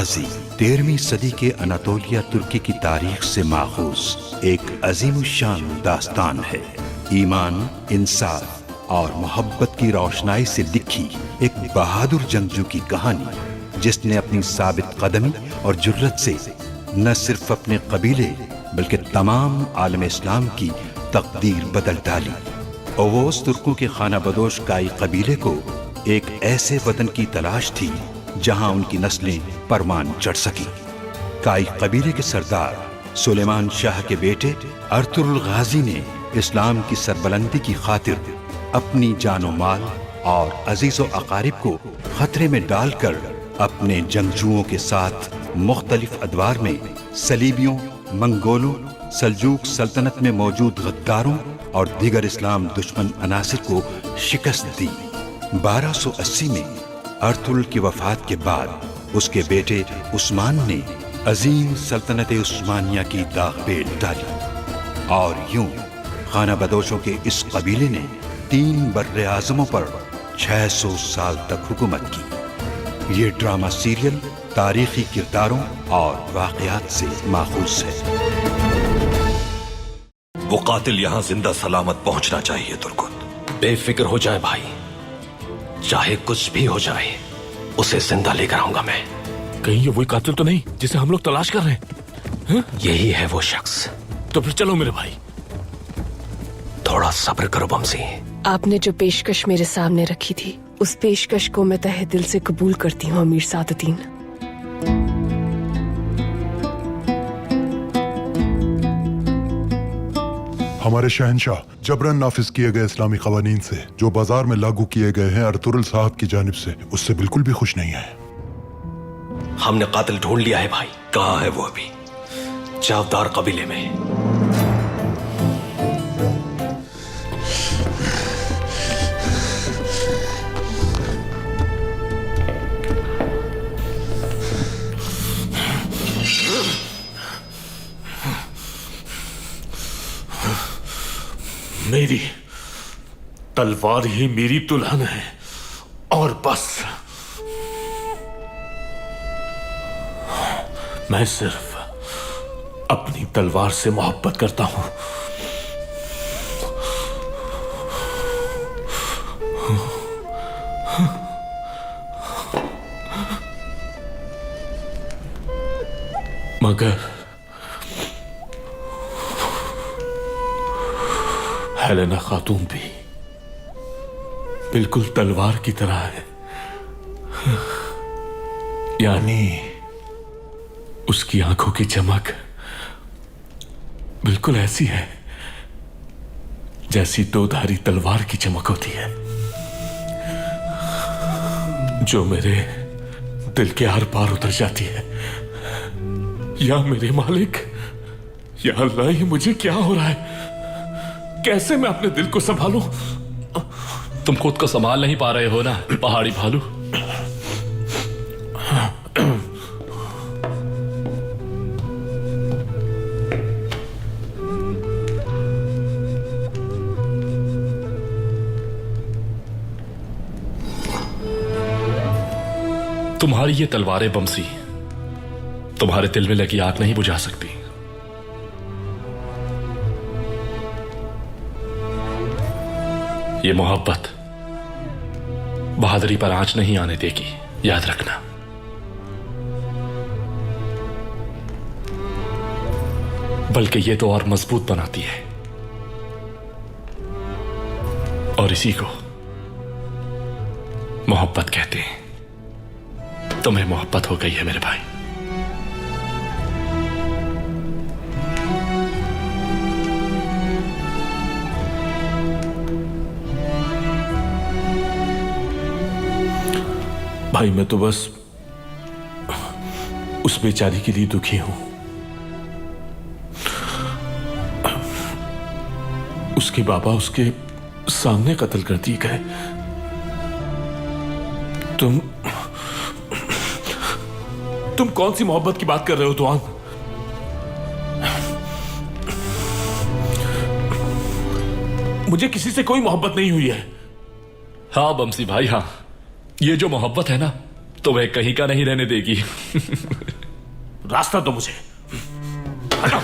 गाजी 13वीं सदी के अनातोलिया तुर्की की तारीख से माखूज एक अजीमुशान दास्तान है। ईमान, इंसाफ और मोहब्बत की रोशनाई से लिखी एक बहादुर जंगजू की कहानी, जिसने अपनी साबित कदमी और जुर्रत से न सिर्फ अपने कबीले बल्कि तमाम आलम इस्लाम की तकदीर बदल डाली। ओवोस तुर्कों के खाना बदोश काई कबीले को एक ऐसे वतन की तलाश थी जहां उनकी नस्लें परमान चढ़ सकी। काई कबीले के सरदार सुलेमान शाह के बेटे अर्तुरुल गाजी ने इस्लाम की सरबलंदी की खातिर अपनी जानो माल और अजीजो अकारिब को खतरे में डालकर अपने जंगजुओं के साथ मुख्तलिफ अदवार में सलीबियों, मंगोलों, सल्जूक सल्तनत में मौजूद गद्दारों और दीगर इस्लाम दुश्मन अनासिर को शिकस्त दी। 1280 में अर्तुरुल की वफात के बाद उसके बेटे उस्मान ने अजीम सल्तनत उस्मानिया की दागपेट डाली और यूं खाना बदोशों के इस कबीले ने 3 बर्रे आज़मों पर 600 साल तक हुकूमत की। ये ड्रामा सीरियल तारीखी किरदारों और वाक़यात से माखूज है। वो कातिल यहाँ जिंदा सलामत पहुंचना चाहिए तुर्कुत। बेफिक्र हो जाए भाई, चाहे कुछ भी हो जाए उसे जिंदा लेकर आऊंगा मैं। कहीं ये वही कातिल तो नहीं जिसे हम लोग तलाश कर रहे हैं? यही है वो शख्स। तो फिर चलो मेरे भाई। थोड़ा सब्र करो बमसी। आपने जो पेशकश मेरे सामने रखी थी, उस पेशकश को मैं तहे दिल से कबूल करती हूँ अमीर सादुद्दीन। हमारे शहंशाह जबरन नाफिज किए गए इस्लामी कवानीन से जो बाजार में लागू किए गए हैं अर्तुरुल साहब की जानिब से, उससे बिल्कुल भी खुश नहीं है। हमने कातिल ढूंढ लिया है भाई। कहाँ है वो अभी? चावदार कबीले में। मेरी तलवार ही मेरी दुल्हन है और बस। मैं सिर्फ अपनी तलवार से मोहब्बत करता हूं। मगर हेलेना खातून भी बिल्कुल तलवार की तरह है, यानी उसकी आंखों की चमक बिल्कुल ऐसी है जैसी दोधारी तलवार की चमक होती है, जो मेरे दिल के आर पार उतर जाती है। या मेरे मालिक, या अल्लाह, ही मुझे क्या हो रहा है? कैसे मैं अपने दिल को संभालूं? तुम खुद को संभाल नहीं पा रहे हो ना पहाड़ी भालू। तुम्हारी ये तलवारें बमसी तुम्हारे दिल में लगी आग नहीं बुझा सकती। ये मोहब्बत बहादुरी पर आंच नहीं आने देगी, याद रखना। बल्कि ये तो और मजबूत बनाती है। और इसी को मोहब्बत कहते हैं। तुम्हें मोहब्बत हो गई है मेरे भाई। भाई मैं तो बस उस बेचारी के लिए दुखी हूं। उसके बाबा उसके सामने कत्ल कर दिए गए। तुम कौन सी मोहब्बत की बात कर रहे हो तुआन? मुझे किसी से कोई मोहब्बत नहीं हुई है। हाँ बमसी भाई, हाँ, ये जो मोहब्बत है ना, तुम्हें कहीं का नहीं रहने देगी। रास्ता दो मुझे। हटो।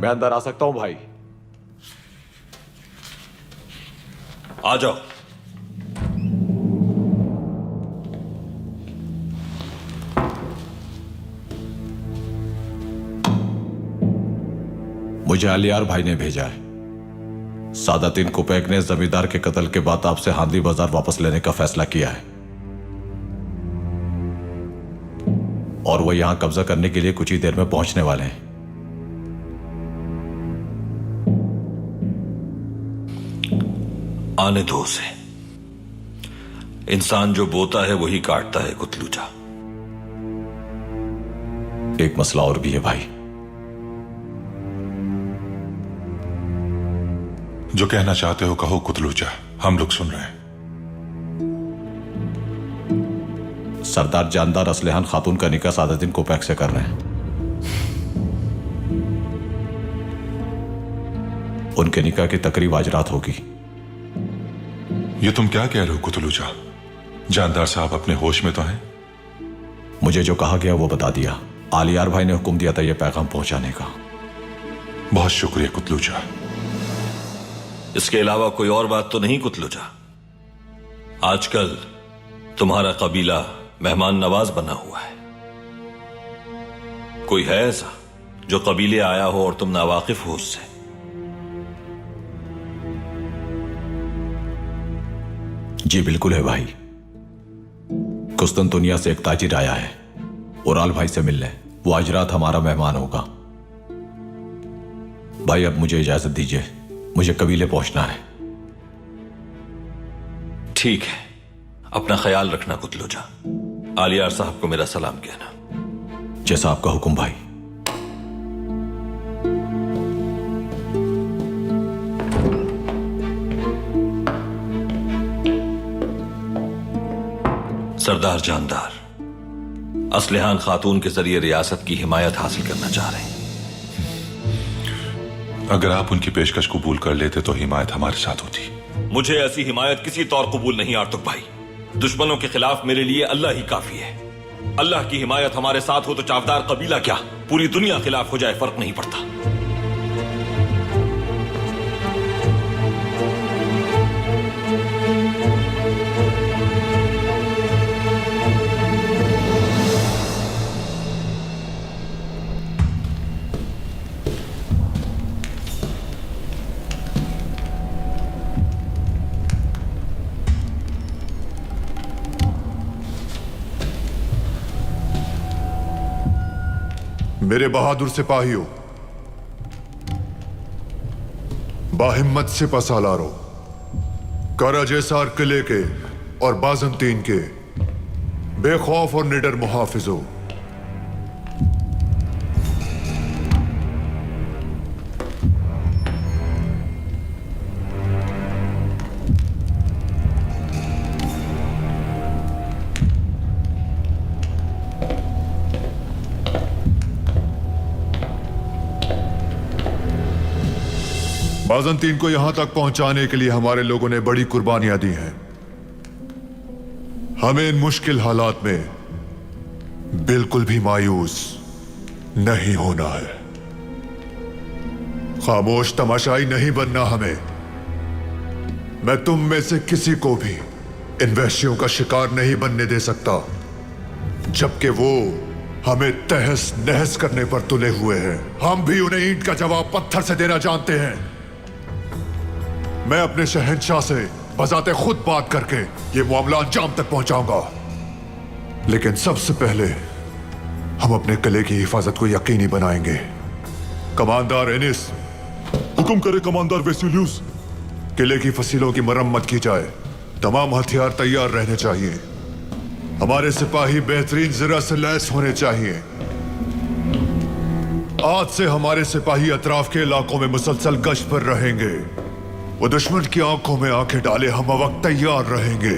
मैं अंदर आ सकता हूं भाई? आ जाओ। मुझे अलियार भाई ने भेजा है। सादातीन कुपैक ने जमींदार के कत्ल के बाद आपसे हांदी बाजार वापस लेने का फैसला किया है और वो यहां कब्जा करने के लिए कुछ ही देर में पहुंचने वाले हैं। आने दो उसे। इंसान जो बोता है वही काटता है कुतलूचा। एक मसला और भी है भाई। जो कहना चाहते हो कहो कुतलूचा, हम लोग सुन रहे हैं। सरदार जानदार असलेहान खातून का निकाह सादातीन कुपैक से कर रहे हैं। उनके निकाह की तकरीब आज रात होगी। ये तुम क्या कह रहे हो कुतलूचा? जानदार साहब अपने होश में तो हैं? मुझे जो कहा गया वो बता दिया। आलियार भाई ने हुक्म दिया था यह पैगाम पहुंचाने का। बहुत शुक्रिया कुतलूचा। इसके अलावा कोई और बात तो नहीं कुतलूचा? आजकल तुम्हारा कबीला मेहमान नवाज बना हुआ है। कोई है ऐसा जो कबीले आया हो और तुम नावाकिफ हो उससे? जी बिल्कुल है भाई। कुस्तुनतुनिया से एक ताजिर आया है उराल भाई से मिलने। वो आज रात हमारा मेहमान होगा। भाई अब मुझे इजाजत दीजिए, मुझे कबीले पहुंचना है। ठीक है, अपना ख्याल रखना कुतलूचा। आलियार साहब को मेरा सलाम कहना। जैसा आपका हुक्म भाई। सरदार जानदार असलेहान खातून के जरिए रियासत की हिमायत हासिल करना चाह रहे हैं। अगर आप उनकी पेशकश कबूल कर लेते तो हिमायत हमारे साथ होती। मुझे ऐसी हिमायत किसी तौर कबूल नहीं आर्तुक भाई। दुश्मनों के खिलाफ मेरे लिए अल्लाह ही काफी है। अल्लाह की हिमायत हमारे साथ हो तो चावदार कबीला क्या पूरी दुनिया खिलाफ हो जाए फर्क नहीं पड़ता। मेरे बहादुर सिपाहियों, बाहिम्मत सिपहसालारों, कराजेसार किले के और बाजंतीन के बेखौफ और निडर मुहाफिजों, बाजंतीन को यहां तक पहुंचाने के लिए हमारे लोगों ने बड़ी कुर्बानियां दी हैं। हमें इन मुश्किल हालात में बिल्कुल भी मायूस नहीं होना है। खामोश तमाशाई नहीं बनना हमें। मैं तुम में से किसी को भी इन वहशियों का शिकार नहीं बनने दे सकता, जबकि वो हमें तहस नहस करने पर तुले हुए हैं। हम भी उन्हें ईंट का जवाब पत्थर से देना जानते हैं। मैं अपने शहंशाह से बजाते खुद बात करके ये मामला अंजाम तक पहुंचाऊंगा, लेकिन सबसे पहले हम अपने किले की हिफाजत को यकीनी बनाएंगे। कमांडर एनिस, हुक्म करे कमांडर वेसुलियस, किले की फसीलों की मरम्मत की जाए। तमाम हथियार तैयार रहने चाहिए। हमारे सिपाही बेहतरीन ज़रा से लैस होने चाहिए। आज से हमारे सिपाही अतराफ के इलाकों में मुसलसल गश्त पर रहेंगे। वो दुश्मन की आंखों में आंखें डाले हम वक्त तैयार रहेंगे।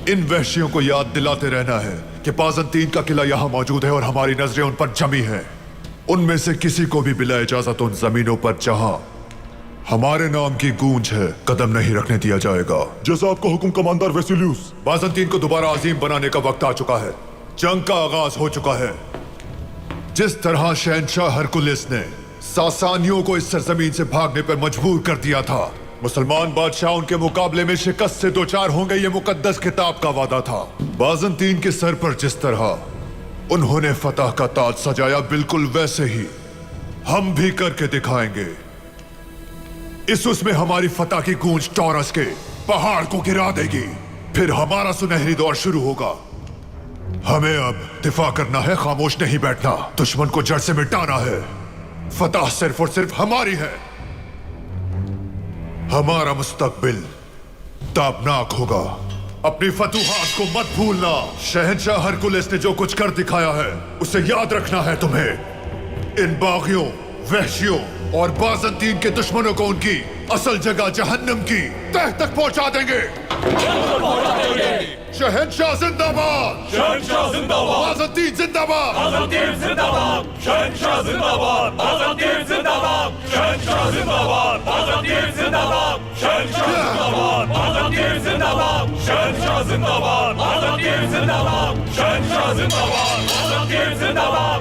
इन वहशियों को याद दिलाते रहना है कि बाज़ंतीन का किला यहां मौजूद है और हमारी नजरें उन पर जमी हैं। उनमें से किसी को भी बिला इजाजत उन जमीनों पर जहां हमारे नाम की गूंज है कदम नहीं रखने दिया जाएगा। जैसा आपका हुक्म कमांडर वेसिलियस। बाज़ंतीन को दोबारा अजीम बनाने का वक्त आ चुका है। जंग का आगाज हो चुका है। जिस तरह शहंशाह हरकुलिस ने सासानियों को इस सरजमीन से भागने पर मजबूर कर दिया था, मुसलमान बादशाह उनके मुकाबले में शिकस्त से दो चार होंगे, ये मुकद्दस किताब का वादा था। बाज़ंतीन के सर पर जिस तरह उन्होंने फतह का ताज सजाया, बिल्कुल वैसे ही हम भी करके दिखाएंगे। इस उसमें हमारी फतह की गूंज टॉरस के पहाड़ को गिरा देगी। फिर हमारा सुनहरी दौर शुरू होगा। हमें अब दिफा करना है, खामोश नहीं बैठना। दुश्मन को जड़ से मिटाना है। फतह सिर्फ और सिर्फ हमारी है। हमारा मुस्तकबिल ताबनाक होगा। अपनी फतूहात को मत भूलना। शहंशाह हरकुलिस ने जो कुछ कर दिखाया है उसे याद रखना है तुम्हें। इन बागियों, वहशियों और बाज़ंतीन के दुश्मनों को उनकी असल जगह जहन्नम की तह तक पहुंचा देंगे। शहंशाह जिंदाबाद, शहंशाह जिंदाबाद, बाज़ंतीन जिंदाबाद, बाज़ंतीन जिंदाबाद, शहंशाह जिंदाबाद, बाज़ंतीन जिंदाबाद, शहंशाह जिंदाबाद, बाज़ंतीन जिंदाबाद, शहंशाह जिंदाबाद, बाज़ंतीन जिंदाबाद, शहंशाह जिंदाबाद, बाज़ंतीन जिंदाबाद, शहंशाह जिंदाबाद, बाज़ंतीन जिंदाबाद।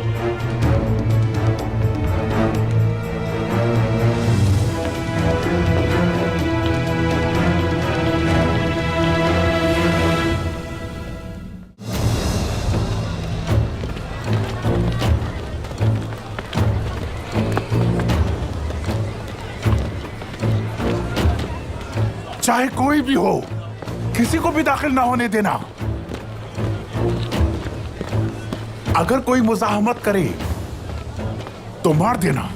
चाहे कोई भी हो, किसी को भी दाखिल ना होने देना। अगर कोई मुज़ाहमत करे तो मार देना।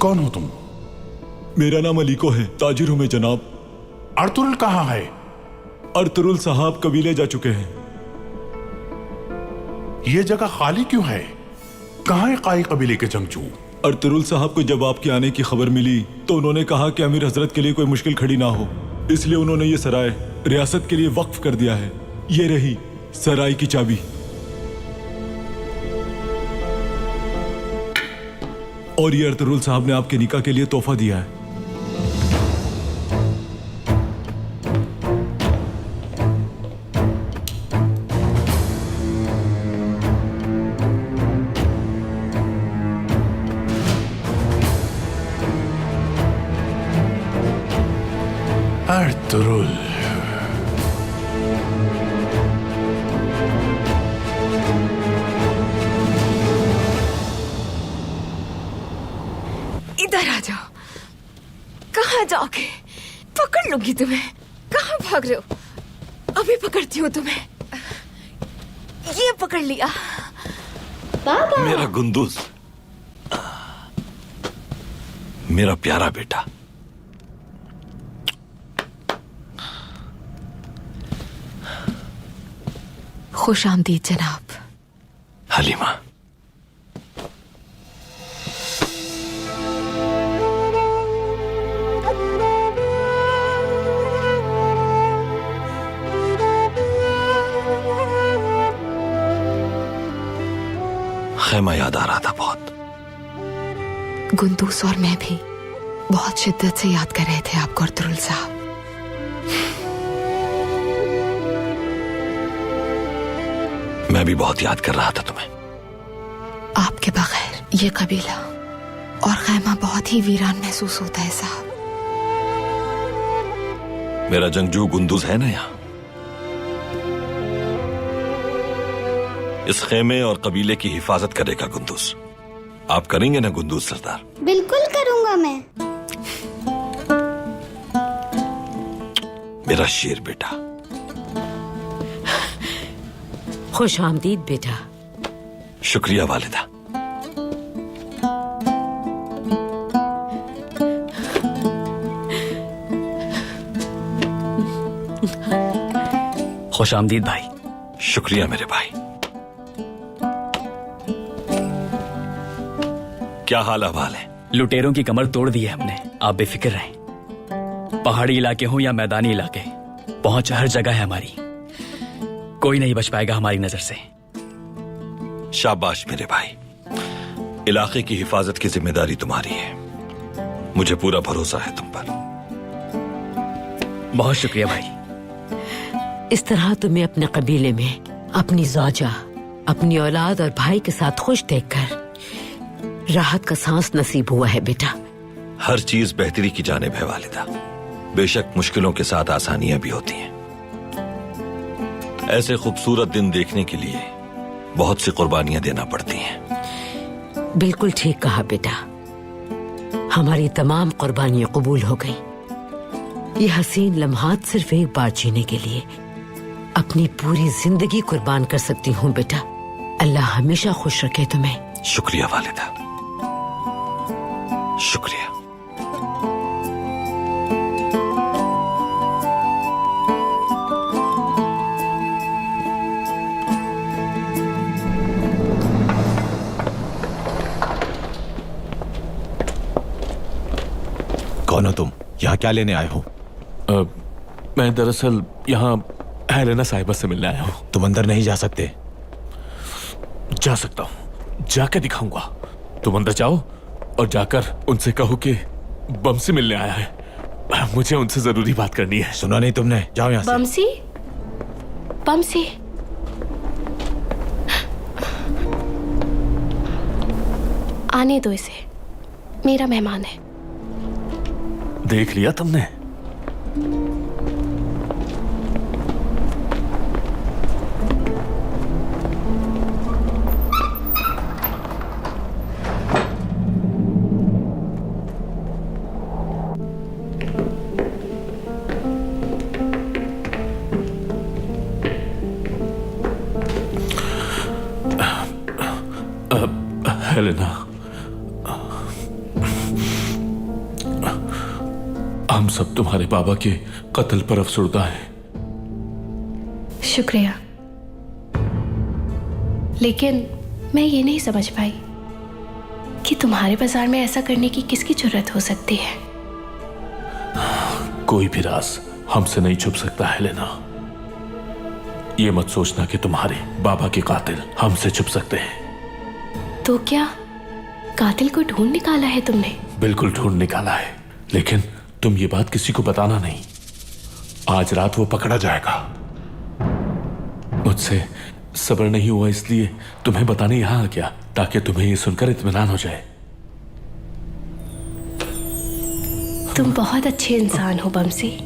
कौन हो तुम? मेरा नाम अलीको है, ताजिर हूं मैं जनाब। अर्तुरुल कहाँ है? अर्तुरुल साहब कबीले जा चुके हैं। ये जगह खाली क्यों है? कहाँ है काई कबीले के जंगजू? अर्तुरुल साहब को जब आपके आने की खबर मिली तो उन्होंने कहा कि अमीर हजरत के लिए कोई मुश्किल खड़ी ना हो, इसलिए उन्होंने ये सराय रियासत के लिए वक्फ कर दिया है। ये रही सराय की चाबी। और ये अर्तुरुल साहब ने आपके निकाह के लिए तोहफा दिया है। अर्तुरुल, इधर आ जाओ। कहाँ जाओगे? पकड़ लूंगी तुम्हें। कहाँ भाग रहे हो? अभी पकड़ती हूँ तुम्हें। ये पकड़ लिया। पापा। मेरा गुंदूस, मेरा प्यारा बेटा। खुश आमदीद जनाब। हलीमा, खैमा याद आ रहा था बहुत। गुंदूस और मैं भी बहुत शिद्दत से याद कर रहे थे आपको अर्तुरुल साहब। मैं भी बहुत याद कर रहा था तुम्हें। आपके बगैर ये कबीला और खैमा बहुत ही वीरान महसूस होता है साहब। मेरा जंगजू गुंदुज है ना यहाँ। इस खेमे और कबीले की हिफाजत करेगा गुंदुज। आप करेंगे ना गुंदुज सरदार? बिल्कुल करूंगा मैं। मेरा शेर बेटा। खुश आमदीद बेटा। शुक्रिया वालिदा। खुश आमदीद भाई। शुक्रिया मेरे भाई। क्या हाल अहवाल है? लुटेरों की कमर तोड़ दी है हमने, आप बेफिक्र रहें। पहाड़ी इलाके हो या मैदानी इलाके, पहुंच हर जगह है हमारी। कोई नहीं बच पाएगा हमारी नजर से। शाबाश मेरे भाई। इलाके की हिफाजत की जिम्मेदारी तुम्हारी है। मुझे पूरा भरोसा है तुम पर। बहुत शुक्रिया भाई। इस तरह तुम्हें अपने कबीले में अपनी ज़ौजा, अपनी औलाद और भाई के साथ खुश देखकर राहत का सांस नसीब हुआ है बेटा। हर चीज बेहतरी की जानिब है वालिदा। बेशक मुश्किलों के साथ आसानियां भी होती हैं। ऐसे खूबसूरत दिन देखने के लिए बहुत सी कुर्बानियां देना पड़ती हैं। बिल्कुल ठीक कहा बेटा। हमारी तमाम कुर्बानियां कबूल हो गई। ये हसीन लम्हात सिर्फ एक बार जीने के लिए अपनी पूरी जिंदगी कुर्बान कर सकती हूँ बेटा। अल्लाह हमेशा खुश रखे तुम्हें। शुक्रिया वालिदा, शुक्रिया। कौन हो तुम? यहाँ क्या लेने आए हो? मैं दरअसल यहाँ हेलेना साहिबा से मिलने आया हूँ। तुम अंदर नहीं जा सकते। जा सकता हूँ, जाकर दिखाऊंगा। तुम अंदर जाओ और जाकर उनसे कहो कि बमसी मिलने आया है। मुझे उनसे जरूरी बात करनी है। सुना नहीं तुमने? जाओ यहाँ से। बमसी, बमसी, आने दो इसे, मेरा मेहमान है। देख लिया तुमने? हेलेना, हम सब तुम्हारे बाबा के कत्ल पर अफसरदा हैं। शुक्रिया, लेकिन मैं ये नहीं समझ पाई कि तुम्हारे बाजार में ऐसा करने की किसकी जरूरत हो सकती है। कोई भी राज हमसे नहीं छुप सकता हेलेना। ये मत सोचना कि तुम्हारे बाबा के कातिल हमसे छुप सकते हैं। तो क्या कातिल को ढूंढ निकाला है तुमने? बिल्कुल ढूंढ निकाला है, लेकिन तुम ये बात किसी को बताना नहीं। आज रात वो पकड़ा जाएगा। मुझसे सब्र नहीं हुआ, इसलिए तुम्हें बताने यहां आ गया, ताकि तुम्हें ये सुनकर इत्मीनान हो जाए। तुम बहुत अच्छे इंसान हो बमसी।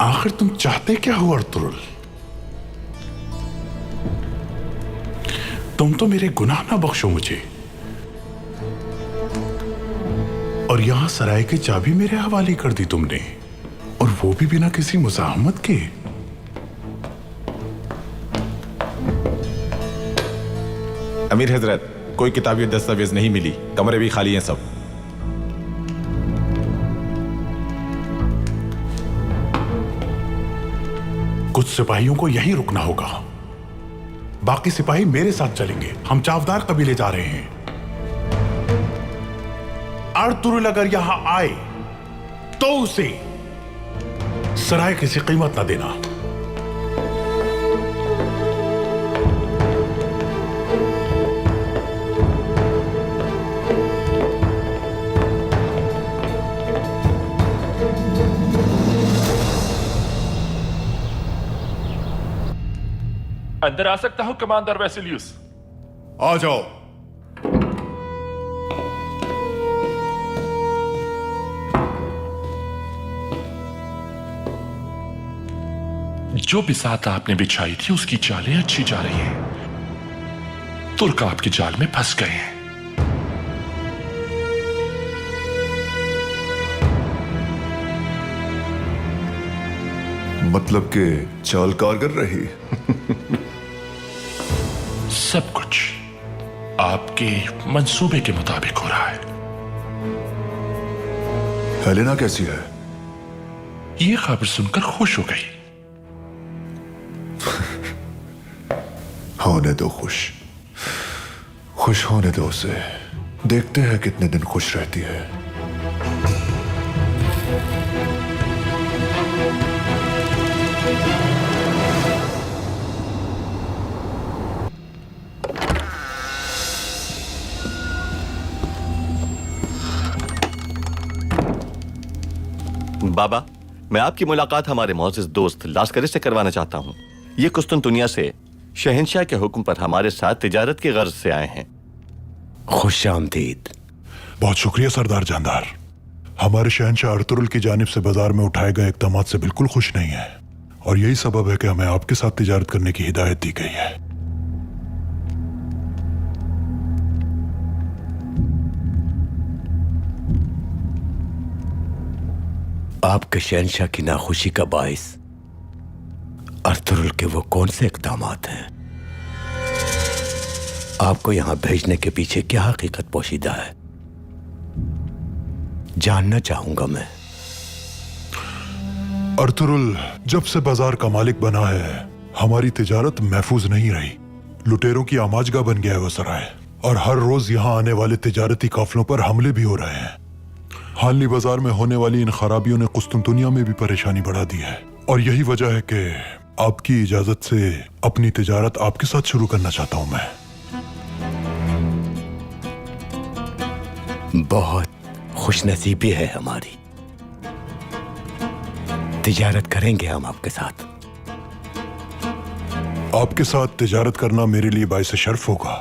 आखिर तुम चाहते क्या हो अर्तुरुल? तुम तो मेरे गुनाह ना बख्शो मुझे, और यहां सराय की चाबी मेरे हवाले कर दी तुमने, और वो भी बिना किसी मुज़ाहमत के। अमीर हजरत, कोई किताबी दस्तावेज नहीं मिली, कमरे भी खाली हैं सब। कुछ सिपाहियों को यहीं रुकना होगा, बाकी सिपाही मेरे साथ चलेंगे। हम चावदार कबीले जा रहे हैं। अर्तुरुल अगर यहां आए तो उसे सराय किसी कीमत ना देना। अंदर आ सकता हूं कमांडर वेसिलियस? आ जाओ। जो बिसात आपने बिछाई थी उसकी चालें अच्छी जा रही हैं। तुर्क आपके जाल में फंस गए हैं। मतलब कि चाल कारगर रही? सब कुछ आपके मंसूबे के मुताबिक हो रहा है। हेलेना कैसी है? ये खबर सुनकर खुश हो गई। होने दो खुश, खुश होने दो उसे। देखते हैं कितने दिन खुश रहती है। बाबा, मैं आपकी मुलाकात हमारे मोअज़्ज़िज़ दोस्त लास्करी से करवाना चाहता हूँ। ये कुस्तुनतुनिया से शहंशाह के हुक्म पर हमारे साथ तिजारत की गर्ज से आए हैं। खुश आमदीद। बहुत शुक्रिया सरदार जानदार। हमारे शहंशाह अर्तुरुल की जानिब से बाजार में उठाए गए इक़दामात से बिल्कुल खुश नहीं है, और यही सबब है कि हमें आपके साथ तिजारत करने की हिदायत दी गई है। आपके शहंशाह की नाखुशी का बाइस अर्तुरुल के वो कौन से इक़दामात हैं? आपको यहां भेजने के पीछे क्या हकीकत पोशीदा है, जानना चाहूंगा मैं। अर्तुरुल जब से बाजार का मालिक बना है, हमारी तिजारत महफूज नहीं रही। लुटेरों की आमाजगा बन गया है वो सराय, और हर रोज यहाँ आने वाले तिजारती काफिलों पर हमले भी हो रहे हैं। हाली बाजार में होने वाली इन खराबियों ने कुस्तुनतुनिया में भी परेशानी बढ़ा दी है, और यही वजह है कि आपकी इजाजत से अपनी तिजारत आपके साथ शुरू करना चाहता हूं मैं। बहुत खुशनसीबी है हमारी। तिजारत करेंगे हम आपके साथ। आपके साथ तिजारत करना मेरे लिए बाइस शर्फ होगा।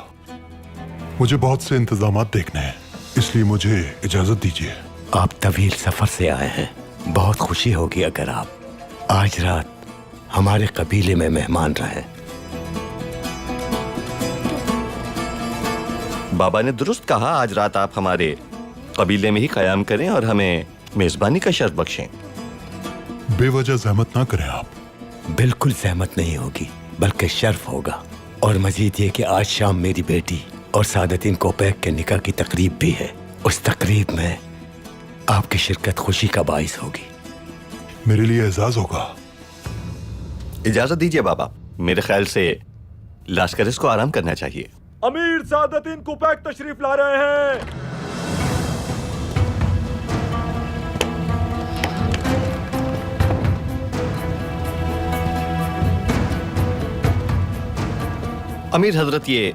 मुझे बहुत से इंतजामात देखने हैं, इसलिए मुझे इजाजत दीजिए। आप तवील सफर से आए हैं, बहुत खुशी होगी अगर आप आज रात हमारे कबीले में मेहमान रहे। बाबा ने दुरुस्त कहा, आज रात आप हमारे कबीले में ही कयाम करें और हमें मेजबानी का शर्फ बख्शें। बेवजह जहमत ना करें आप। बिल्कुल जहमत नहीं होगी, बल्कि शर्फ होगा। और मजीद ये कि आज शाम मेरी बेटी और सादतीन कोपैक के निकाह की तकरीब भी है। उस तकरीब में आपकी शिरकत खुशी का बाइस होगी। मेरे लिए एजाज होगा। इजाजत दीजिए बाबा, मेरे ख्याल से लास्करिस को आराम करना चाहिए। अमीर सादतीन कोपैक तशरीफ ला रहे हैं। अमीर हजरत, ये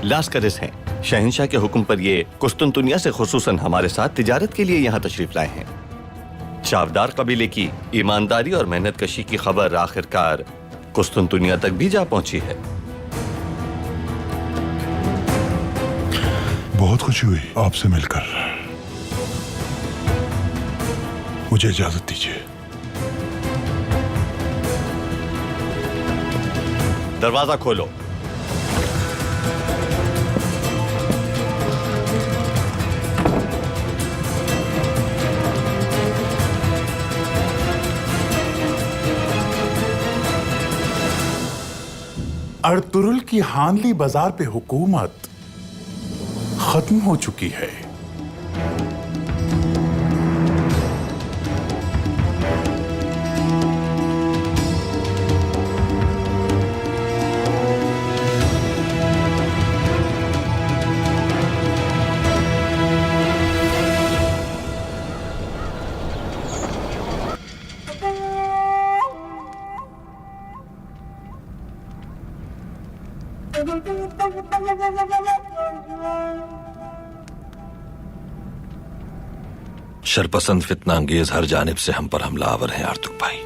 लास्करिस हैं। शहंशाह के हुक्म पर ये कुस्तुनतुनिया से खुसूसन हमारे साथ तिजारत के लिए यहाँ तशरीफ लाए हैं। चावदार कबीले की ईमानदारी और मेहनत कशी की खबर आखिरकार कुस्तुनतुनिया तक भी जा पहुंची है। बहुत खुशी हुई आपसे मिलकर। मुझे इजाजत दीजिए। दरवाजा खोलो। अर्तुरुल की हानली बाजार पे हुकूमत खत्म हो चुकी है। शरपसंद फितना अंगेज हर जानिब से हम पर हमलावर हैं आर्तुक भाई।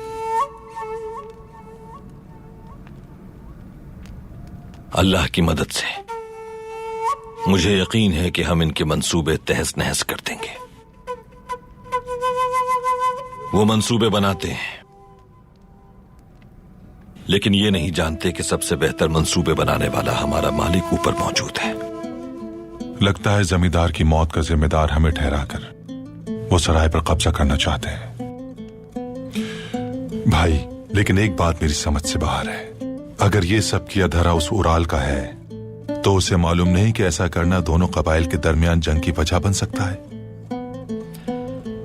अल्लाह की मदद से मुझे यकीन है कि हम इनके मंसूबे तहस नहस कर देंगे। वो मंसूबे बनाते हैं लेकिन ये नहीं जानते कि सबसे बेहतर मंसूबे बनाने वाला हमारा मालिक ऊपर मौजूद है। लगता है जमींदार की मौत का जिम्मेदार हमें ठहराकर वो सराय पर कब्जा करना चाहते हैं। भाई, लेकिन एक बात मेरी समझ से बाहर है। अगर ये सब किया धरा उस उराल का है तो उसे मालूम नहीं कि ऐसा करना दोनों कबाइल के दरमियान जंग की वजह बन सकता है।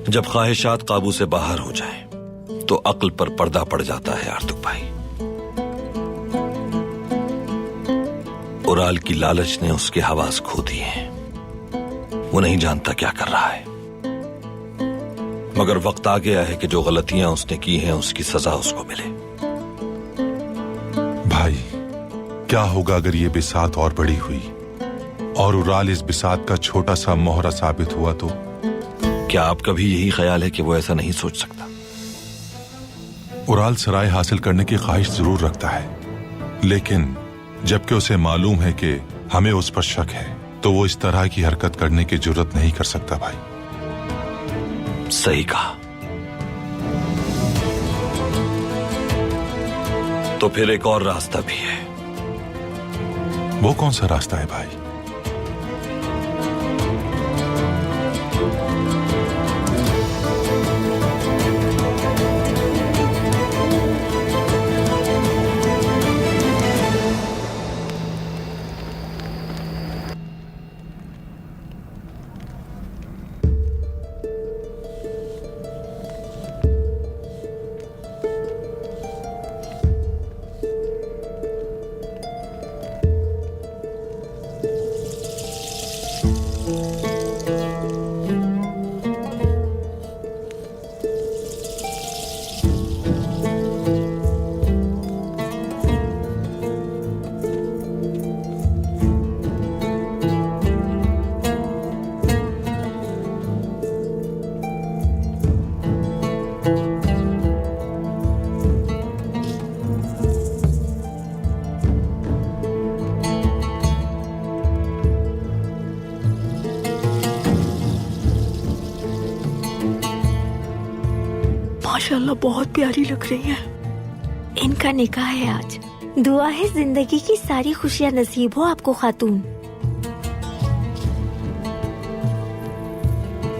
जब ख्वाहिशात काबू से बाहर हो जाए तो अक्ल पर पर्दा पड़ जाता है आर्तुक भाई। उराल की लालच ने उसके हवास खो दिए हैं। वो नहीं जानता क्या कर रहा है, मगर वक्त आ गया है कि जो गलतियां उसने की हैं उसकी सजा उसको मिले। भाई, क्या होगा अगर ये बिसात और बड़ी हुई और उराल इस बिसात का छोटा सा मोहरा साबित हुआ तो? क्या आप कभी यही ख्याल है कि वो ऐसा नहीं सोच सकता? उराल सराय हासिल करने की ख्वाहिश जरूर रखता है, लेकिन जबकि उसे मालूम है कि हमें उस पर शक है तो वो इस तरह की हरकत करने की जुर्रत नहीं कर सकता। भाई, सही कहा। तो फिर एक और रास्ता भी है। वो कौन सा रास्ता है भाई? माशाल्लाह बहुत प्यारी लग रही है। इनका निकाह है आज। दुआ है जिंदगी की सारी खुशियां नसीब हो आपको खातून।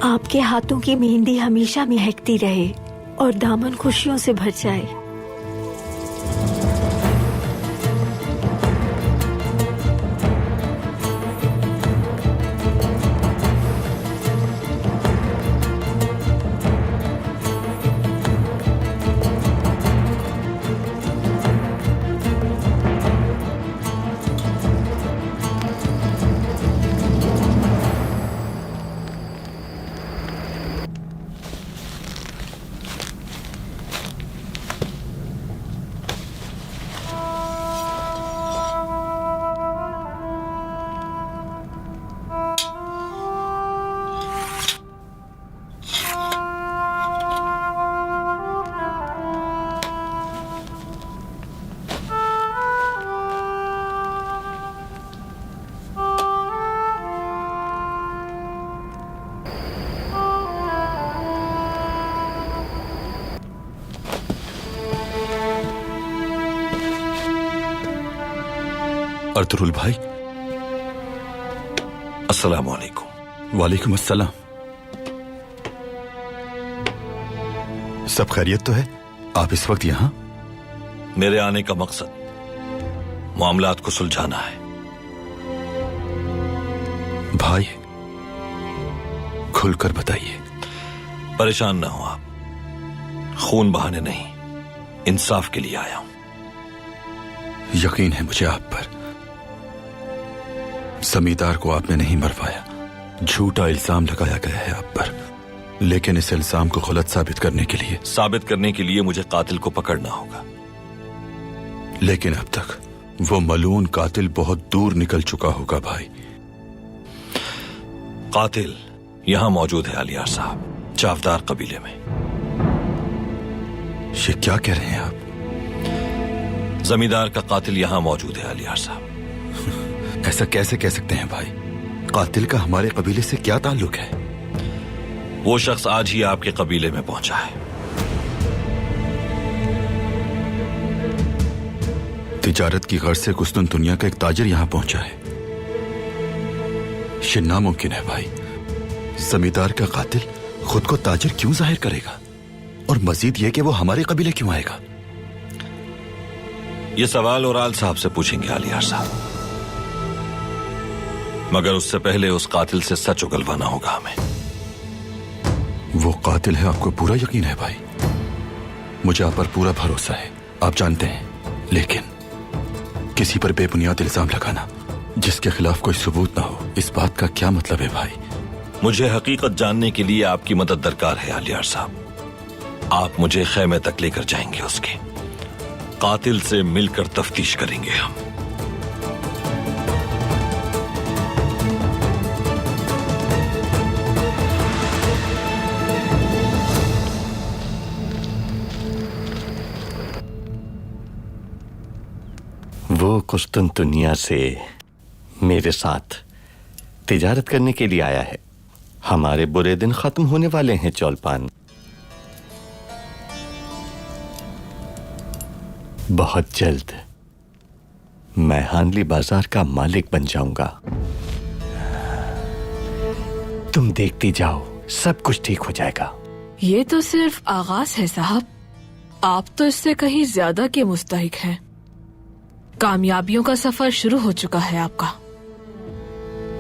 आपके हाथों की मेहंदी हमेशा महकती रहे और दामन खुशियों से भर जाए। अर्तुरुल भाई, अस्सलाम वालेकुम। वालेकुम अस्सलाम। सब खैरियत तो है? आप इस वक्त यहाँ? मेरे आने का मकसद मामलात को सुलझाना है। भाई, खुलकर बताइए। परेशान ना हो आप, खून बहाने नहीं, इंसाफ के लिए आया हूं। यकीन है मुझे आप पर। जमींदार को आपने नहीं मरवाया, झूठा इल्जाम लगाया गया है आप पर, लेकिन इस इल्जाम को गलत साबित करने के लिए मुझे कातिल को पकड़ना होगा। लेकिन अब तक वो मलून कातिल बहुत दूर निकल चुका होगा भाई। कातिल यहां मौजूद है अलियार साहब, चावदार कबीले में। ये क्या कह रहे हैं आप? जमींदार का कातिल यहां मौजूद है अलियार साहब। ऐसा कैसे कह सकते हैं भाई? कातिल का हमारे कबीले से क्या ताल्लुक है? वो शख्स आज ही आपके कबीले में पहुंचा है। तिजारत की गर्ज से कुस्तुनतुनिया का एक ताजिर यहां पहुंचा है। ये नामुमकिन है भाई। जमींदार का कातिल खुद को ताजिर क्यों जाहिर करेगा? और मजीद यह कि वो हमारे कबीले क्यों आएगा? ये सवाल ओराल साहब से पूछेंगे अलियार साहब, मगर उससे पहले उस कातिल से सच उगलवाना होगा हमें। वो कातिल है, आपको पूरा यकीन है भाई? मुझे आप पर पूरा भरोसा है, आप जानते हैं। लेकिन किसी पर बेबुनियाद इल्जाम लगाना जिसके खिलाफ कोई सबूत ना हो, इस बात का क्या मतलब है भाई? मुझे हकीकत जानने के लिए आपकी मदद दरकार है अलियार साहब। आप मुझे खैमे तक लेकर जाएंगे, उसके कातिल से मिलकर तफ्तीश करेंगे हम। वो कुस्तुनतुनिया से मेरे साथ तिजारत करने के लिए आया है। हमारे बुरे दिन खत्म होने वाले हैं चौलपान। बहुत जल्द मैं हानली बाजार का मालिक बन जाऊंगा। तुम देखती जाओ, सब कुछ ठीक हो जाएगा। ये तो सिर्फ आगाज है साहब, आप तो इससे कहीं ज्यादा के मुस्तहिक हैं। कामयाबियों का सफर शुरू हो चुका है आपका।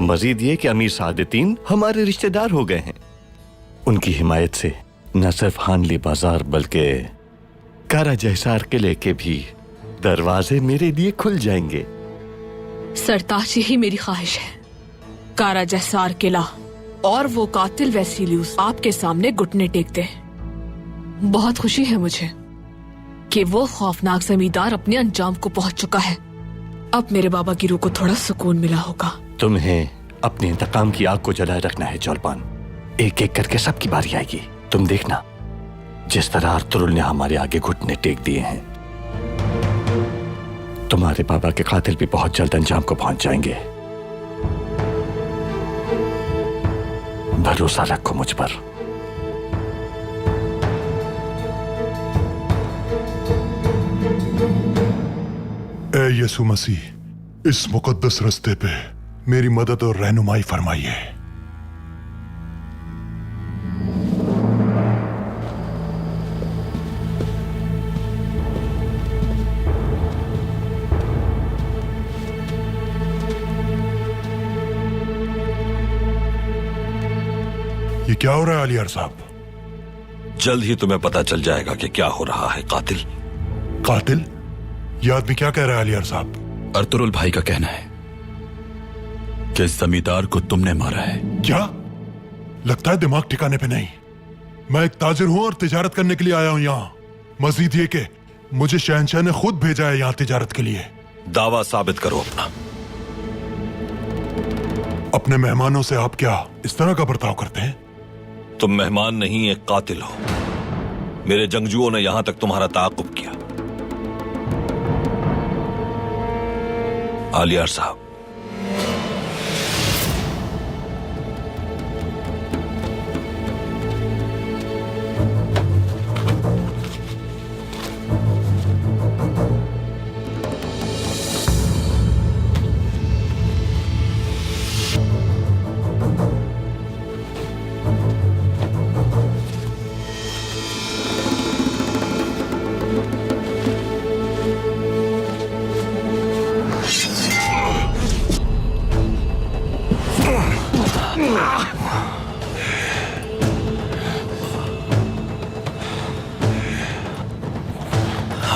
मजीद ये कि अमीर सादतीन हमारे रिश्तेदार हो गए हैं। उनकी हिमायत से न सिर्फ हानली बाजार बल्कि कारा जहसार किले के भी दरवाजे मेरे लिए खुल जाएंगे। सरताज यही मेरी ख्वाहिश है। कारा जहसार किला और वो कातिल वैसिलियस आपके सामने घुटने टेकते हैं। बहुत खुशी है मुझे कि वो खौफनाक जमींदार अपने अंजाम को पहुंच चुका है। अब मेरे बाबा की रूह को थोड़ा सुकून मिला होगा। तुम्हें अपने इंतकाम की आग को जलाए रखना है चौलपान। एक एक करके सबकी बारी आएगी। तुम देखना जिस तरह अर्तुरुल ने हमारे आगे घुटने टेक दिए हैं, तुम्हारे बाबा के कातिल भी बहुत जल्द अंजाम को पहुंच जाएंगे। भरोसा रखो मुझ पर। ए यीशु मसीह, इस मुकद्दस रास्ते पे मेरी मदद और रहनुमाई फरमाइए। ये क्या हो रहा है अलियार साहब? जल्द ही तुम्हें पता चल जाएगा कि क्या हो रहा है। कातिल कातिल? ये आदमी क्या कह रहा है अलियार साहब? अर्तुरुल भाई का कहना है कि जमींदार को तुमने मारा है। क्या? लगता है दिमाग ठिकाने पे नहीं। मैं एक ताजिर हूं और तिजारत करने के लिए आया हूं यहाँ। मजीद ये कि मुझे शहंशाह ने खुद भेजा है यहाँ तिजारत के लिए। दावा साबित करो अपना। अपने मेहमानों से आप क्या इस तरह का बर्ताव करते हैं? तुम मेहमान नहीं, एक कातिल हो। मेरे जंगजुओं ने यहां तक तुम्हारा ताक़ुब किया। आलियार साहब,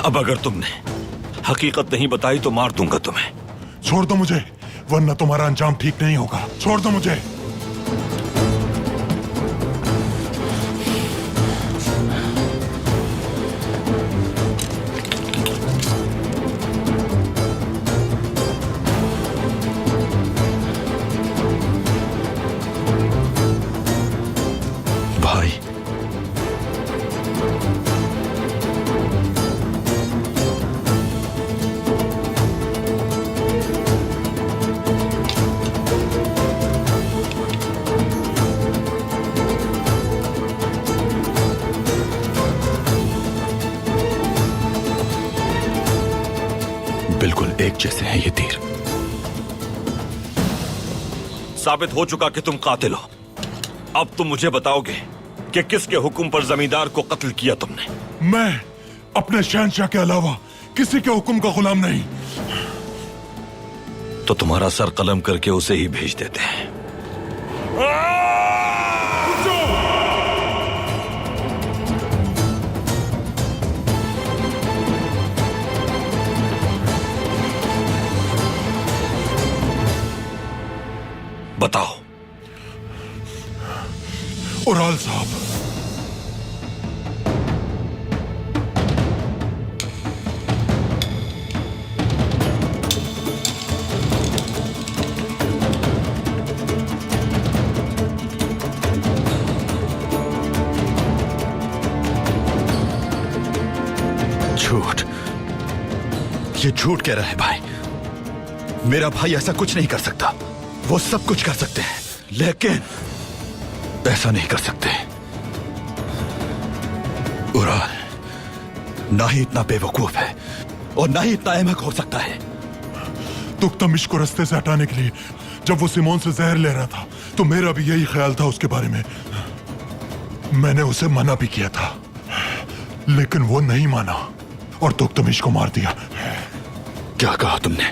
अब अगर तुमने हकीकत नहीं बताई तो मार दूंगा तुम्हें। छोड़ दो मुझे, वरना तुम्हारा अंजाम ठीक नहीं होगा। छोड़ दो मुझे। भाई, बिल्कुल एक जैसे हैं ये तीर। साबित हो चुका कि तुम कातिल हो। अब तुम मुझे बताओगे कि किसके हुक्म पर जमींदार को कत्ल किया तुमने? मैं अपने शहंशाह के अलावा किसी के हुक्म का गुलाम नहीं। तो तुम्हारा सर कलम करके उसे ही भेज देते हैं। बताओ। उराल साहब, झूठ, ये झूठ कह रहा है भाई। मेरा भाई ऐसा कुछ नहीं कर सकता। वो सब कुछ कर सकते हैं, लेकिन ऐसा नहीं कर सकते। उराल ना ही इतना बेवकूफ है और ना ही इतना अहमक हो सकता है। तुख्तमिश को रास्ते से हटाने के लिए जब वो सिमोन से जहर ले रहा था तो मेरा भी यही ख्याल था उसके बारे में। मैंने उसे मना भी किया था, लेकिन वो नहीं माना और तुख्तमिश को मार दिया। क्या कहा तुमने?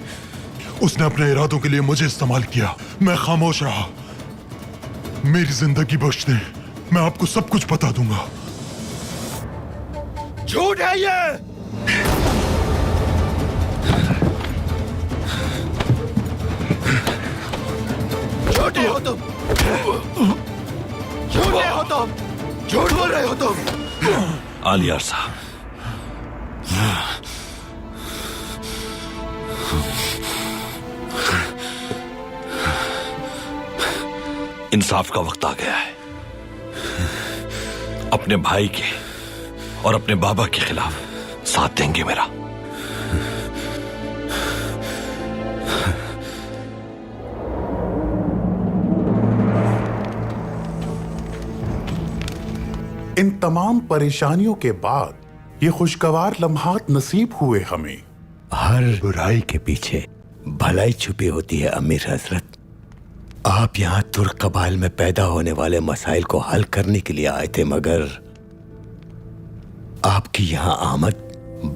उसने अपने इरादों के लिए मुझे इस्तेमाल किया। मैं खामोश रहा। मेरी जिंदगी बख्श दे, मैं आपको सब कुछ बता दूंगा। झूठ है ये। झूठे हो तुम, झूठे हो तुम, झूठ बोल रहे हो तुम। आलियार साहब, इंसाफ का वक्त आ गया है। अपने भाई के और अपने बाबा के खिलाफ साथ देंगे मेरा? इन तमाम परेशानियों के बाद ये खुशगवार लम्हात नसीब हुए हमें। हर बुराई के पीछे भलाई छुपी होती है अमीर हजरत। आप यहाँ तुर्क कबाइल में पैदा होने वाले मसाइल को हल करने के लिए आए थे, मगर आपकी यहाँ आमद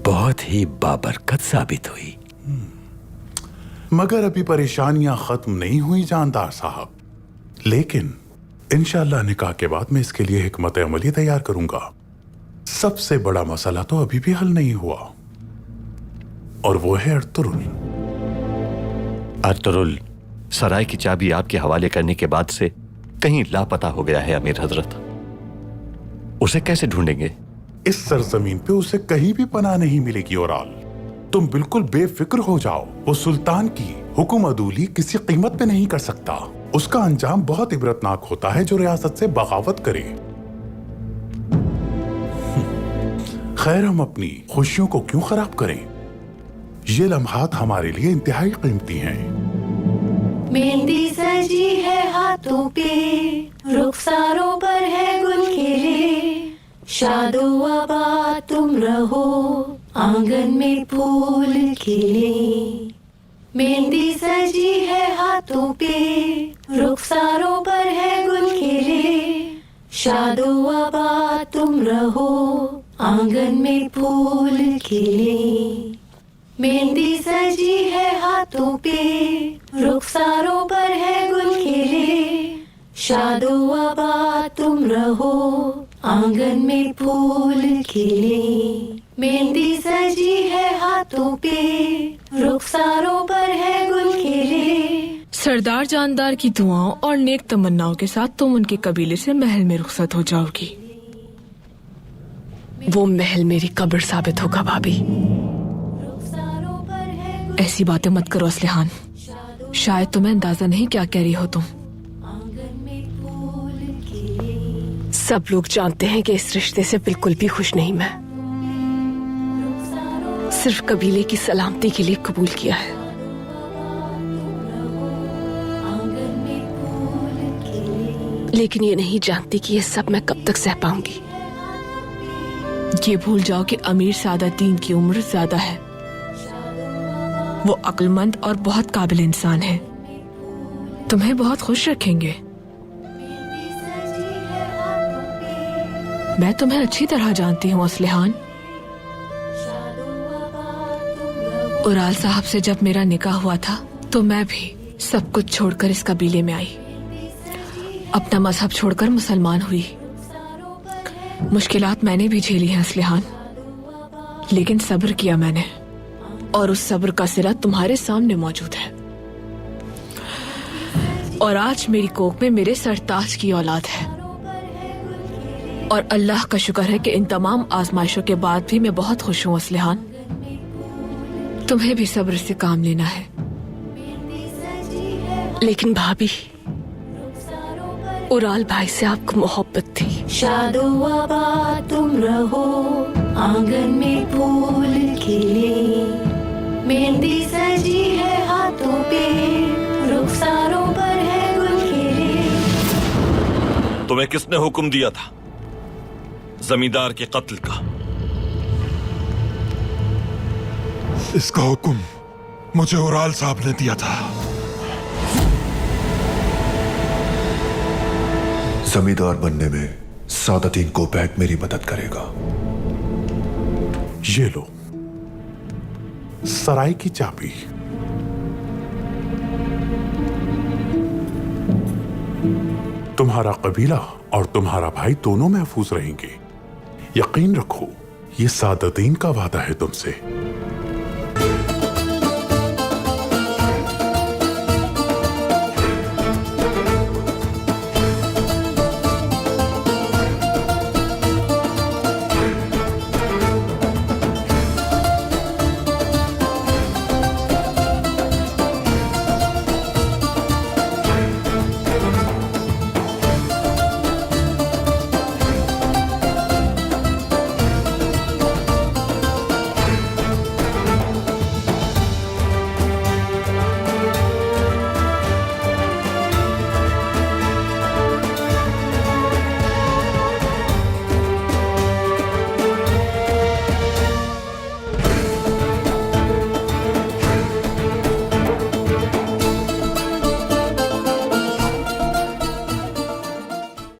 बहुत ही बाबरकत साबित हुई। मगर अभी परेशानियां खत्म नहीं हुई जानदार साहब, लेकिन इंशाअल्लाह निकाह के बाद मैं इसके लिए हिकमत अमली तैयार करूंगा। सबसे बड़ा मसला तो अभी भी हल नहीं हुआ, और वो है अर्तुरुल। अर्तुरुल सराय की चाबी आपके हवाले करने के बाद से कहीं लापता हो गया है अमीर हजरत। उसे कैसे ढूंढेंगे? इस सरजमीन पे उसे कहीं भी पनाह नहीं मिलेगी। ओराल, तुम बिल्कुल बेफिक्र हो जाओ। वो सुल्तान की हुक्म अदूली किसी कीमत पे नहीं कर सकता। उसका अंजाम बहुत इबरतनाक होता है जो रियासत से बगावत करे। खैर, हम अपनी खुशियों को क्यों खराब करें? ये लम्हात हमारे लिए इंतहाई कीमती हैं। मेहंदी सजी है हाथों पे, रुखसारों पर है गुल खिले, शादो आबाद तुम रहो, आंगन में फूल खिले। मेहंदी सजी है हाथों पे, रुखसारों पर है गुल खिले, शादो आबाद तुम रहो, आंगन में फूल खिले। मेहंदी सजी है हाथों पे, रुखसारों पर है गुल खिले, शादो आबाद तुम रहो, आंगन में फूल खिले। मेहंदी सजी है हाथों पे, रुखसारों पर है गुल खिले। सरदार जानदार की दुआओं और नेक तमन्नाओं के साथ तुम उनके कबीले से महल में रुखसत हो जाओगी। वो महल मेरी कब्र साबित होगा भाभी। ऐसी बातें मत करो असलिहान, शायद तुम्हें अंदाजा नहीं क्या कह रही हो तुम। सब लोग जानते हैं कि इस रिश्ते से बिल्कुल भी खुश नहीं मैं। सिर्फ कबीले की सलामती के लिए कबूल किया है। लेकिन ये नहीं जानती कि ये सब मैं कब तक सह पाऊंगी। ये भूल जाओ कि अमीर सादातीन की उम्र ज्यादा है। वो अक्लमंद और बहुत काबिल इंसान है, तुम्हें बहुत खुश रखेंगे। मैं तुम्हें अच्छी तरह जानती हूँ असलिहान। उराल साहब से जब मेरा निकाह हुआ था तो मैं भी सब कुछ छोड़कर इस कबीले में आई, अपना मजहब छोड़कर मुसलमान हुई। मुश्किलात मैंने भी झेली हैं असलिहान, लेकिन सब्र किया मैंने, और उस सब्र का सिला तुम्हारे सामने मौजूद है। और आज मेरी कोख में मेरे सरताज की औलाद है, और अल्लाह का शुक्र है कि इन तमाम आजमाइशों के बाद भी मैं बहुत खुश हूँ असलिहान। तुम्हें भी सब्र से काम लेना है। लेकिन भाभी, उराल भाई से आपको मोहब्बत थी। शादो आबाद तुम रहो, आंगन में फूल खिले। मेहंदी सजी है हाथों पे, रुखसारों पर है गुल खिले। तुम्हें किसने हुक्म दिया था जमींदार के कत्ल का? इसका हुक्म मुझे उराल साहब ने दिया था। जमींदार बनने में सादातीन कोपैक मेरी मदद करेगा। ये लो सराय की चाबी। तुम्हारा कबीला और तुम्हारा भाई दोनों महफूज रहेंगे। यकीन रखो, ये सादातीन का वादा है तुमसे।